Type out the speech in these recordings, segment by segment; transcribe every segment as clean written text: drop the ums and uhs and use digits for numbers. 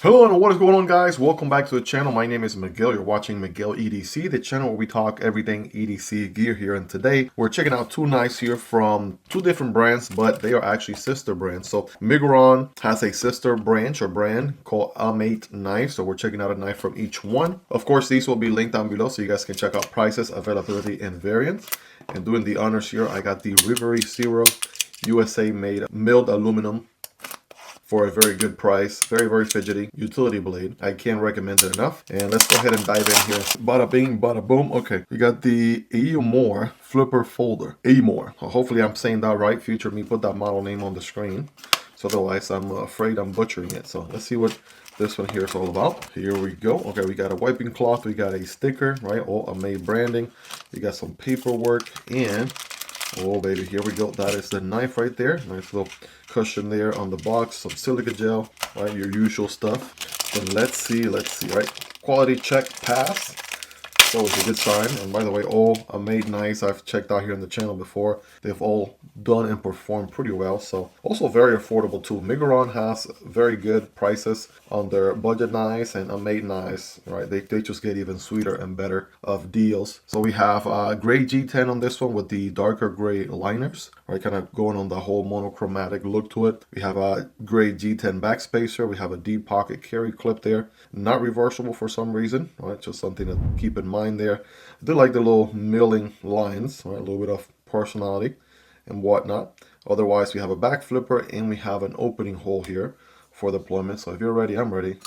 Hello and what is going on, guys? Welcome back to the channel. My name is Miguel. You're watching Miguel EDC, the channel where we talk everything EDC gear here. And today we're checking out two knives here from two different brands, but they are actually sister brands. So Miguron has a sister branch or brand called Ameight knife. So we're checking out a knife from each one. Of course, these will be linked down below so you guys can check out prices, availability, and variants. And doing the honors here, I got the Rivery Zero USA made milled aluminum for a very good price. Very fidgety utility blade. I can't recommend it enough. And let's go ahead and dive in here. Bada bing, bada boom. Okay, we got the Eymor flipper folder. Eymor. Hopefully I'm saying that right. Future me put that model name on the screen. So otherwise I'm afraid I'm butchering it. So let's see what this one here is all about. Here we go. Okay, we got a wiping cloth. We got a sticker, right? All Amate branding. We got some paperwork and oh baby, here we go. That is the knife right there. Nice little cushion there on the box. Some silica gel, right? Your usual stuff. So let's see, right? Quality check pass. So it's a good sign. And by the way, all Amate knives I've checked out here on the channel before, they've all done and performed pretty well. So also very affordable too. Miguron has very good prices on their budget knives, and Amate knives, right? They just get even sweeter and better of deals. So we have gray G10 on this one with the darker gray liners, right? Kind of going on the whole monochromatic look to it. We have a gray G10 backspacer. We have a deep pocket carry clip there. Not reversible for some reason, right? Just something to keep in mind there. I do like the little milling lines, right? A little bit of personality and whatnot. Otherwise, we have a back flipper and we have an opening hole here for deployment. So if you're ready, I'm ready.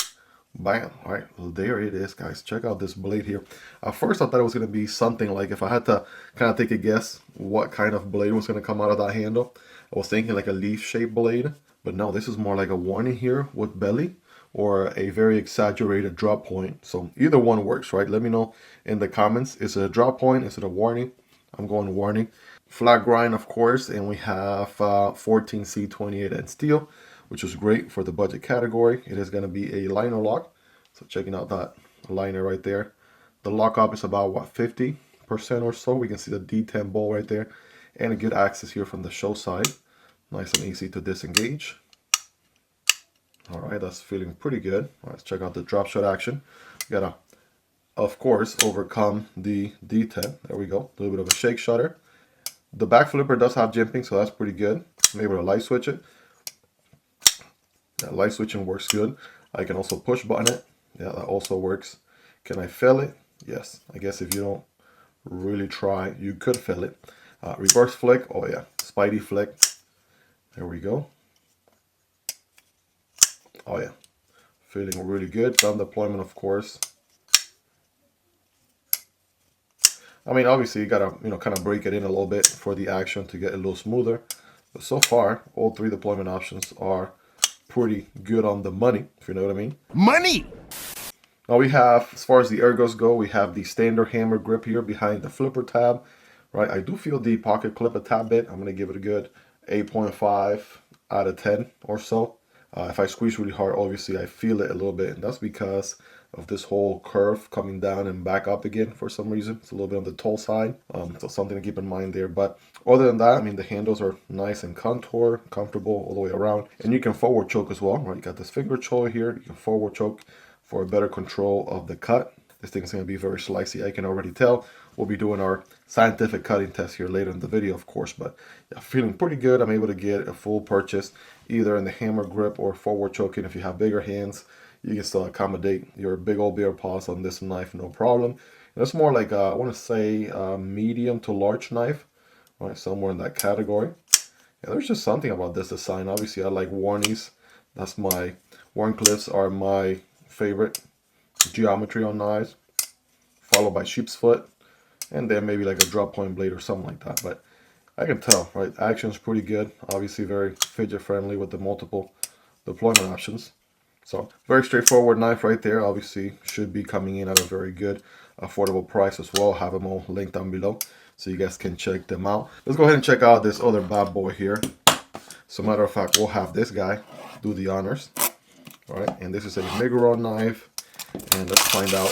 Bam. All right, well, there it is, guys. Check out this blade here. At first I thought it was going to be something like, if I had to kind of take a guess what kind of blade was going to come out of that handle, I was thinking like a leaf shaped blade. But no, this is more like a warning here with belly, or a very exaggerated drop point. So either one works, right? Let me know in the comments. Is it a drop point? Is it a warning? I'm going warning. Flat grind, of course, and we have 14C28 and steel, which is great for the budget category. It is going to be a liner lock. So checking out that liner right there. The lockup is about, what, 50% or so. We can see the D10 bowl right there, and a good access here from the show side. Nice and easy to disengage. All right, that's feeling pretty good. All right, let's check out the drop shot action. You gotta, of course, overcome the D10. There we go. A little bit of a shake shutter. The back flipper does have jimping, so that's pretty good. I'm able to light switch it. That light switching works good. I can also push button it. Yeah, that also works. Can I fail it? Yes. I guess if you don't really try, you could fail it. Reverse flick. Oh yeah, Spidey flick. There we go. Oh yeah, feeling really good. Thumb deployment, of course. I mean, obviously you gotta, kind of break it in a little bit for the action to get a little smoother. But so far, all three deployment options are pretty good on the money, if you know what I mean. Money! Now we have, as far as the ergos go, we have the standard hammer grip here behind the flipper tab, right? I do feel the pocket clip a tad bit. I'm gonna give it a good 8.5 out of 10 or so. If I squeeze really hard, obviously I feel it a little bit, and that's because of this whole curve coming down and back up again for some reason. It's a little bit on the tall side, so something to keep in mind there. But other than that, I mean, the handles are nice and contour, comfortable all the way around. And you can forward choke as well, right? You got this finger choke here. You can forward choke for a better control of the cut. This thing is going to be very slicey, I can already tell. We'll be doing our scientific cutting test here later in the video, of course. But yeah, feeling pretty good. I'm able to get a full purchase either in the hammer grip or forward choking. If you have bigger hands, you can still accommodate your big old bear paws on this knife, no problem. And it's more like, I want to say, medium to large knife, right? Somewhere in that category. Yeah, there's just something about this design. Obviously, I like Warnies. That's my Warncliffs are my favorite geometry on knives, followed by sheep's foot, and then maybe like a drop point blade or something like that. But I can tell, right? Action's pretty good. Obviously very fidget friendly with the multiple deployment options. So very straightforward knife right there. Obviously should be coming in at a very good affordable price as well. Have them all linked down below so you guys can check them out. Let's go ahead and check out this other bad boy here. So matter of fact, we'll have this guy do the honors. All right, and this is a Miguron knife, and let's find out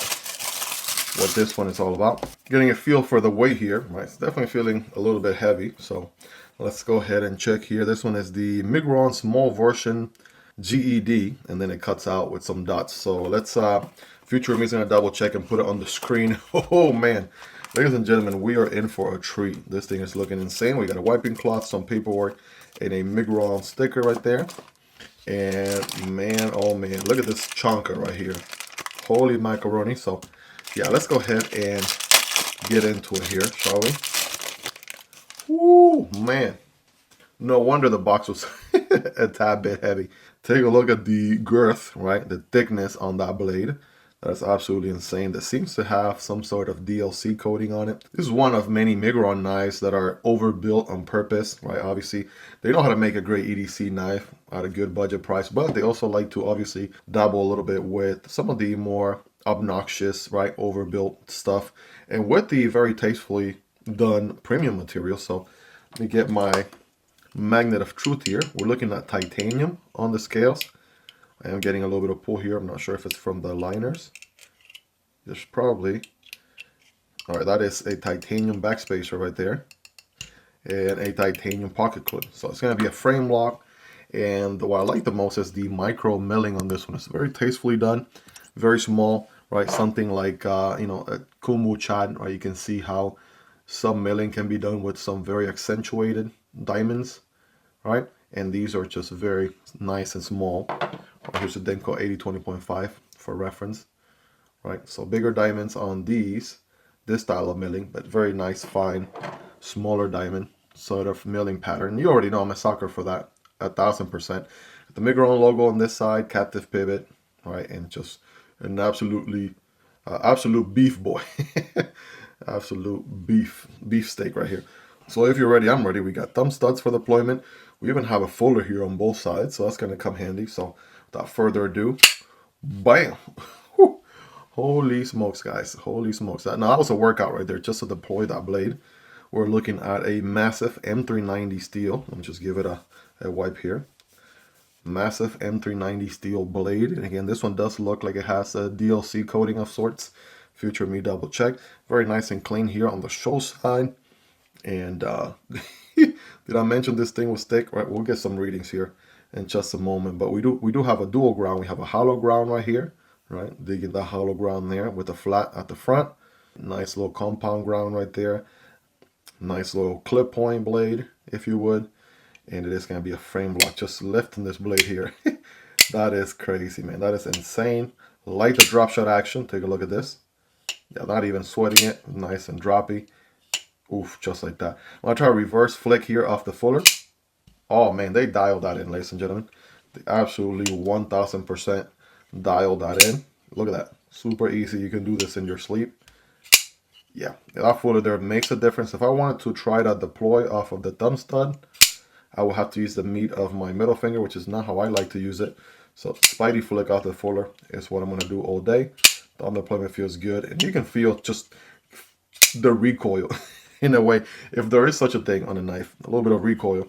what this one is all about. Getting a feel for the weight here, right? It's definitely feeling a little bit heavy, so let's go ahead and check here. This one is the Miguron small version GED, and then it cuts out with some dots. So let's future me is gonna double check and put it on the screen. Oh man, ladies and gentlemen, we are in for a treat. This thing is looking insane. We got a wiping cloth, some paperwork, and a Miguron sticker right there. And man, oh man, look at this chonker right here. Holy macaroni. So yeah, let's go ahead and get into it here, shall we? Woo, man. No wonder the box was a tad bit heavy. Take a look at the girth, right? The thickness on that blade. That's absolutely insane. That seems to have some sort of DLC coating on it. This is one of many Miguron knives that are overbuilt on purpose, right? Obviously, they know how to make a great EDC knife at a good budget price, but they also like to obviously dabble a little bit with some of the more obnoxious, right, overbuilt stuff, and with the very tastefully done premium material. So let me get my magnet of truth here. We're looking at titanium on the scales. I am getting a little bit of pull here. I'm not sure if it's from the liners. There's probably. All right, that is a titanium backspacer right there, and a titanium pocket clip. So it's going to be a frame lock. And what I like the most is the micro milling on this one. It's very tastefully done, very small, right? Something like you know, a Kunwu Chad, right? You can see how some milling can be done with some very accentuated diamonds, right? And these are just very nice and small. Here's the Demko AD 20.5 for reference, right? So bigger diamonds on these, this style of milling, but very nice, fine, smaller diamond sort of milling pattern. You already know I'm a sucker for that, 1000%. The Miguron logo on this side, captive pivot, right? And just an absolute beef boy, absolute beef steak right here. So if you're ready, I'm ready. We got thumb studs for deployment. We even have a folder here on both sides, so that's going to come handy. So without further ado, bam! Whew. Holy smokes, guys. Holy smokes. Now, that was a workout right there just to deploy that blade. We're looking at a massive M390 steel. Let me just give it a wipe here. Massive M390 steel blade. And again, this one does look like it has a DLC coating of sorts. Future me double check. Very nice and clean here on the show side. And did I mention this thing was thick? Right, we'll get some readings here in just a moment. But we do have a dual ground. We have a hollow ground right here, right? Digging the hollow ground there with a flat at the front. Nice little compound ground right there. Nice little clip point blade, if you would. And it is going to be a frame block. Just lifting this blade here. That is crazy, man. That is insane. Like the drop shot action. Take a look at this. Yeah, not even sweating it. Nice and droppy. Oof, just like that. I'm going to try a reverse flick here off the fuller. Oh, man, they dialed that in, ladies and gentlemen. They absolutely 1000% dialed that in. Look at that. Super easy. You can do this in your sleep. Yeah, that fuller there makes a difference. If I wanted to try that deploy off of the thumb stud, I will have to use the meat of my middle finger, which is not how I like to use it. So Spidey flick off the fuller is what I'm going to do all day. Thumb deployment feels good. And you can feel just the recoil. In a way, if there is such a thing on a knife, a little bit of recoil,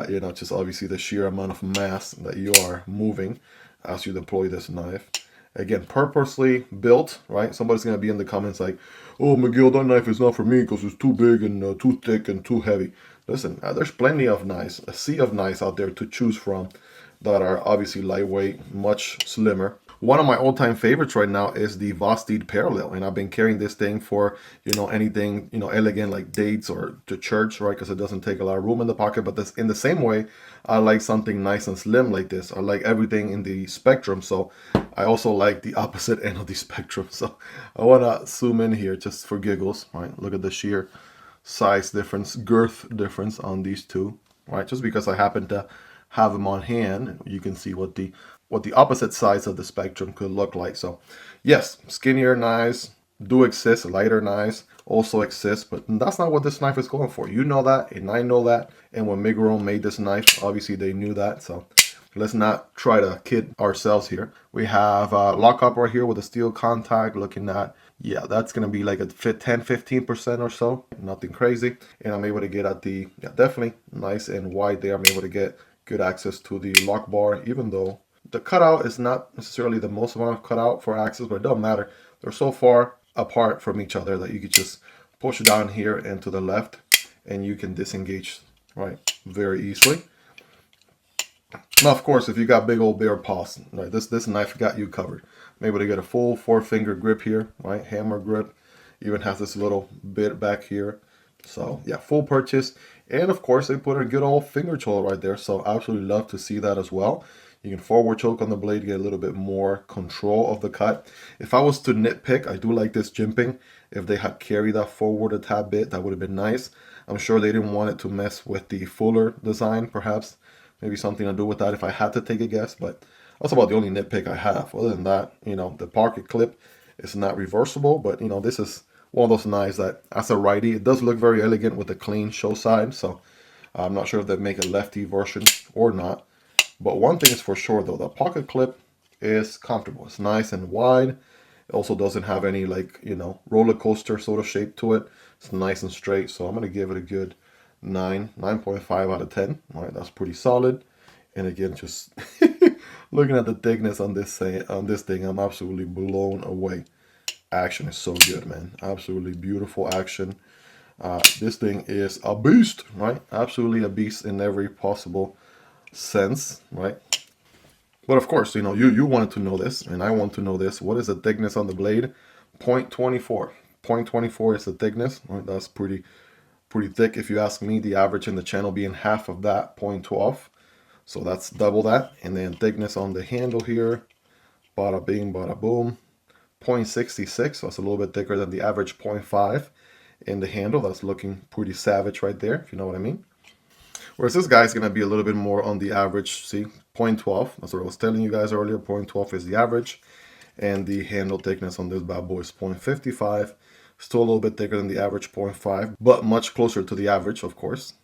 you know, just obviously the sheer amount of mass that you are moving as you deploy this knife. Again, purposely built, right? Somebody's going to be in the comments like, oh, Miguel, that knife is not for me because it's too big and too thick and too heavy. Listen, there's plenty of knives, a sea of knives out there to choose from that are obviously lightweight, much slimmer. One of my all-time favorites right now is the Vosteed Parallel, and I've been carrying this thing for, you know, anything, you know, elegant like dates or to church, right? Because it doesn't take a lot of room in the pocket. But this, in the same way, I like something nice and slim like this. I like everything in the spectrum, so I also like the opposite end of the spectrum. So I want to zoom in here just for giggles, right? Look at the sheer size difference, girth difference on these two, right? Just because I happen to have them on hand, you can see what the opposite sides of the spectrum could look like. So yes, skinnier knives do exist, lighter knives also exist, but that's not what this knife is going for. You know that, and I know that. And when Miguron made this knife, obviously they knew that. So let's not try to kid ourselves here. We have lockup right here with a steel contact, looking at, yeah, that's going to be like a 10-15% or so. Nothing crazy. And I'm able to get at the, yeah, definitely nice and wide there. I'm able to get good access to the lock bar, even though the cutout is not necessarily the most amount of cutout for access, but it doesn't matter. They're so far apart from each other that you could just push down here and to the left, and you can disengage, right, very easily. Now, of course, if you got big old bare paws, right, this knife got you covered. I'm able to get a full 4-finger grip here, right, hammer grip. Even has this little bit back here. So yeah, full purchase. And of course, they put a good old finger choil right there. So I absolutely love to see that as well. You can forward choke on the blade, get a little bit more control of the cut. If I was to nitpick, I do like this jimping. If they had carried that forward a tad bit, that would have been nice. I'm sure they didn't want it to mess with the fuller design, perhaps. Maybe something to do with that if I had to take a guess, but that's about the only nitpick I have. Other than that, you know, the pocket clip is not reversible, but you know, this is one of those knives that, as a righty, it does look very elegant with a clean show side. So I'm not sure if they make a lefty version or not. But one thing is for sure though, the pocket clip is comfortable. It's nice and wide. It also doesn't have any, like, you know, roller coaster sort of shape to it. It's nice and straight. So I'm going to give it a good 9.5 out of 10. All right, that's pretty solid. And again, just looking at the thickness on this thing, I'm absolutely blown away. Action is so good, man. Absolutely beautiful action. This thing is a beast, right? Absolutely a beast in every possible sense, right? But of course, you know, you wanted to know this, and I want to know this. What is the thickness on the blade? 0.24. 0.24 is the thickness. Right? That's pretty thick. If you ask me, the average in the channel being half of that, 0.12. So that's double that. And then thickness on the handle here, bada bing, bada boom. 0.66, so it's a little bit thicker than the average 0.5 in the handle. That's looking pretty savage right there, if you know what I mean. Whereas this guy's going to be a little bit more on the average. See, 0.12. That's what I was telling you guys earlier. 0.12 is the average. And the handle thickness on this bad boy is 0.55. Still a little bit thicker than the average 0.5, but much closer to the average, of course.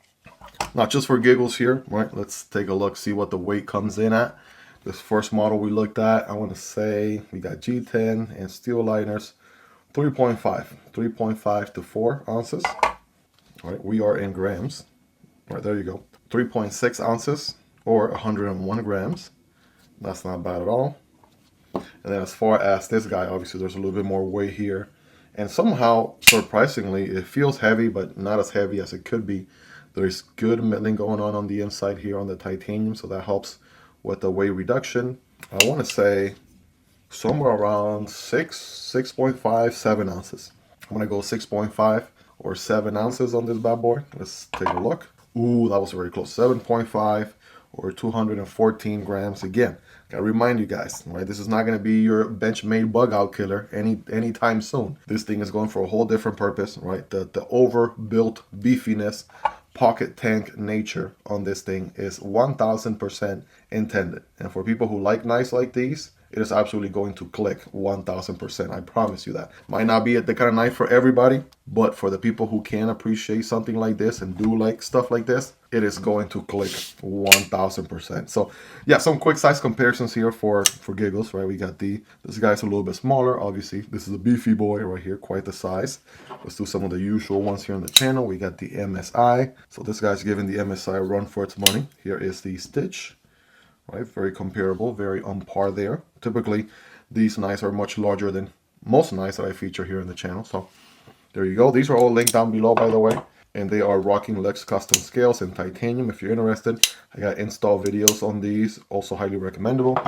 Now, just for giggles here, right? Let's take a look, see what the weight comes in at. This first model we looked at, I want to say we got G10 and steel liners, 3.5 to 4 ounces. All right, we are in grams. All right, there you go. 3.6 ounces or 101 grams. That's not bad at all. And then as far as this guy, obviously there's a little bit more weight here. And somehow, surprisingly, it feels heavy, but not as heavy as it could be. There's good milling going on the inside here on the titanium, so that helps with the weight reduction. I want to say somewhere around 6.5, 7 ounces. I'm going to go 6.5 or 7 ounces on this bad boy. Let's take a look. Ooh, that was very close. 7.5 or 214 grams. Again, gotta remind you guys, right? This is not gonna be your bench-made bug out killer anytime soon. This thing is going for a whole different purpose, right? The overbuilt beefiness, pocket tank nature on this thing is 1000% intended. And for people who like knives like these, it is absolutely going to click 1000%. I promise you that. Might not be the kind of knife for everybody, but for the people who can appreciate something like this and do like stuff like this, it is going to click 1000%. So yeah, some quick size comparisons here for giggles, right? We got this guy's a little bit smaller. Obviously, this is a beefy boy right here, quite the size. Let's do some of the usual ones here on the channel. We got the MSI. So this guy's giving the MSI a run for its money. Here is the Stitch. Right, very comparable, very on par there. Typically, these knives are much larger than most knives that I feature here in the channel. So there you go. These are all linked down below, by the way. And they are rocking Lex custom scales in titanium. If you're interested, I got install videos on these. Also highly recommendable.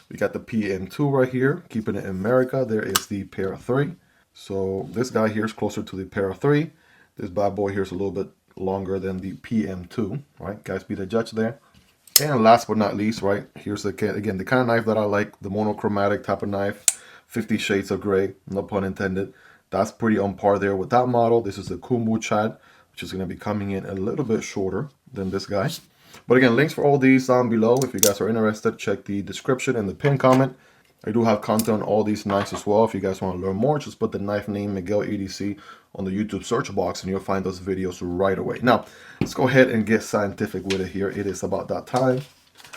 We got the PM2 right here, keeping it in America. There is the Para 3. So this guy here is closer to the Para 3. This bad boy here is a little bit longer than the PM2. Right, guys, be the judge there. And last but not least, right, here's again the kind of knife that I like, the monochromatic type of knife, 50 shades of gray, no pun intended. That's pretty on par there with that model. This is the Kunwu Chad, which is going to be coming in a little bit shorter than this guy. But again, links for all these down below. If you guys are interested, check the description and the pinned comment. I do have content on all these knives as well. If you guys want to learn more, just put the knife name Miguel ADC on the YouTube search box and you'll find those videos right away. Now, let's go ahead and get scientific with it here. It is about that time.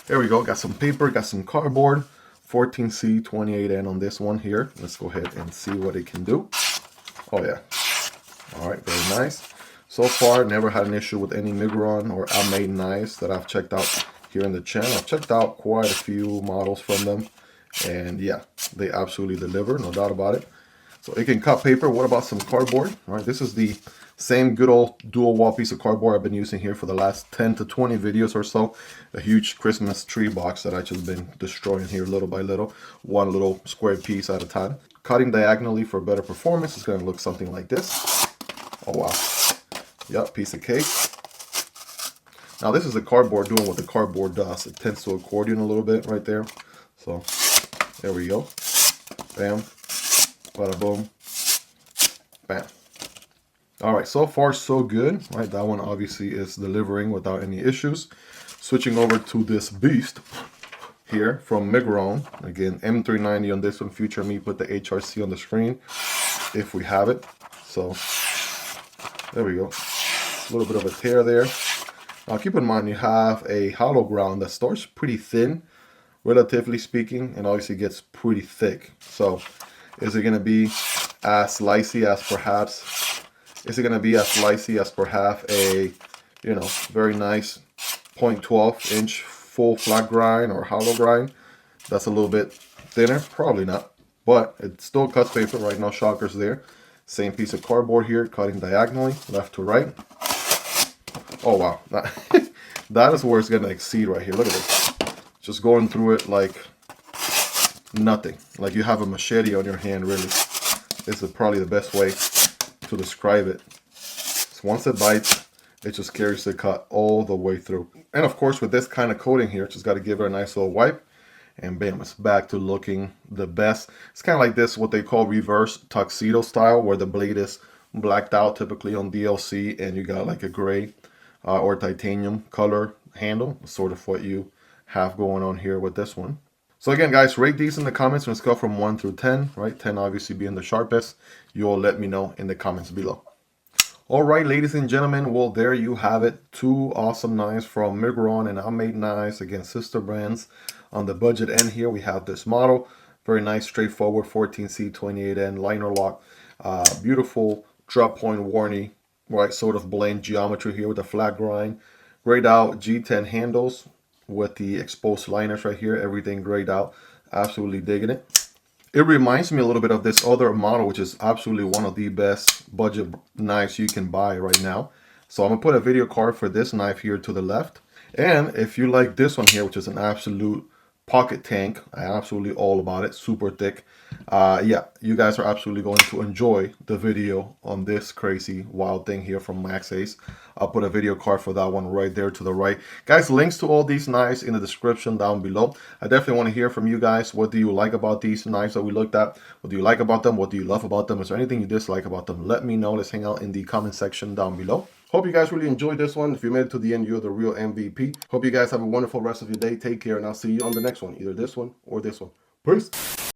There we go. Got some paper, got some cardboard. 14C, 28N on this one here. Let's go ahead and see what it can do. Oh, yeah. All right, very nice. So far, never had an issue with any Miguron or Amate knives that I've checked out here in the channel. I've checked out quite a few models from them. And yeah, they absolutely deliver, no doubt about it. So it can cut paper. What about some cardboard? All right, this is the same good old dual wall piece of cardboard I've been using here for the last 10 to 20 videos or so. A huge Christmas tree box that I just been destroying here little by little, one little square piece at a time. Cutting diagonally for better performance is going to look something like this. Oh wow. Yep, piece of cake. Now this is the cardboard doing what the cardboard does. It tends to accordion a little bit right there. So there we go. Bam. Bada boom. Bam. All right, so far so good. Right, that one obviously is delivering without any issues. Switching over to this beast here from Miguron. Again, M390 on this one. Future me put the HRC on the screen if we have it. So there we go. A little bit of a tear there. Now keep in mind you have a hollow ground that starts pretty thin, relatively speaking, and obviously gets pretty thick. So is it going to be as slicey as perhaps? Is it going to be as slicey as perhaps a, you know, very nice 0.12 inch full flat grind or hollow grind? That's a little bit thinner, probably not, but it still cuts paper, right? No shockers there. Same piece of cardboard here, cutting diagonally, left to right. Oh wow, that is where it's gonna exceed right here. Look at this, just going through it like nothing, like you have a machete on your hand. Really, this is probably the best way to describe it. So once it bites, it just carries the cut all the way through. And of course, with this kind of coating here, just got to give it a nice little wipe, and bam, it's back to looking the best. It's kind of like this, what they call reverse tuxedo style, where the blade is blacked out typically on DLC, and you got like a gray or titanium color handle, sort of what you have going on here with this one. So again, guys, rate these in the comments on a scale from 1 through 10, right? 10 obviously being the sharpest. You all let me know in the comments below. All right, ladies and gentlemen, well, there you have it. Two awesome knives from Miguron and Amate knives, again, sister brands. On the budget end here, we have this model. Very nice, straightforward 14C 28N liner lock. Beautiful drop point warning, right? Sort of blend geometry here with a flat grind. Grayed out G10 handles with the exposed liners right here. Everything grayed out. Absolutely digging it. It reminds me a little bit of this other model, which is absolutely one of the best budget knives you can buy right now. So I'm going to put a video card for this knife here to the left. And if you like this one here, which is an absolute pocket tank, I'm absolutely all about it, super thick. Yeah, you guys are absolutely going to enjoy the video on this crazy wild thing here from Maxace. I'll put a video card for that one right there to the right. Guys, links to all these knives in the description down below. I definitely want to hear from you guys. What do you like about these knives that we looked at? What do you like about them? What do you love about them? Is there anything you dislike about them? Let me know. Let's hang out in the comment section down below. Hope you guys really enjoyed this one. If you made it to the end, you're the real MVP. Hope you guys have a wonderful rest of your day. Take care, and I'll see you on the next one. Either this one or this one. Peace.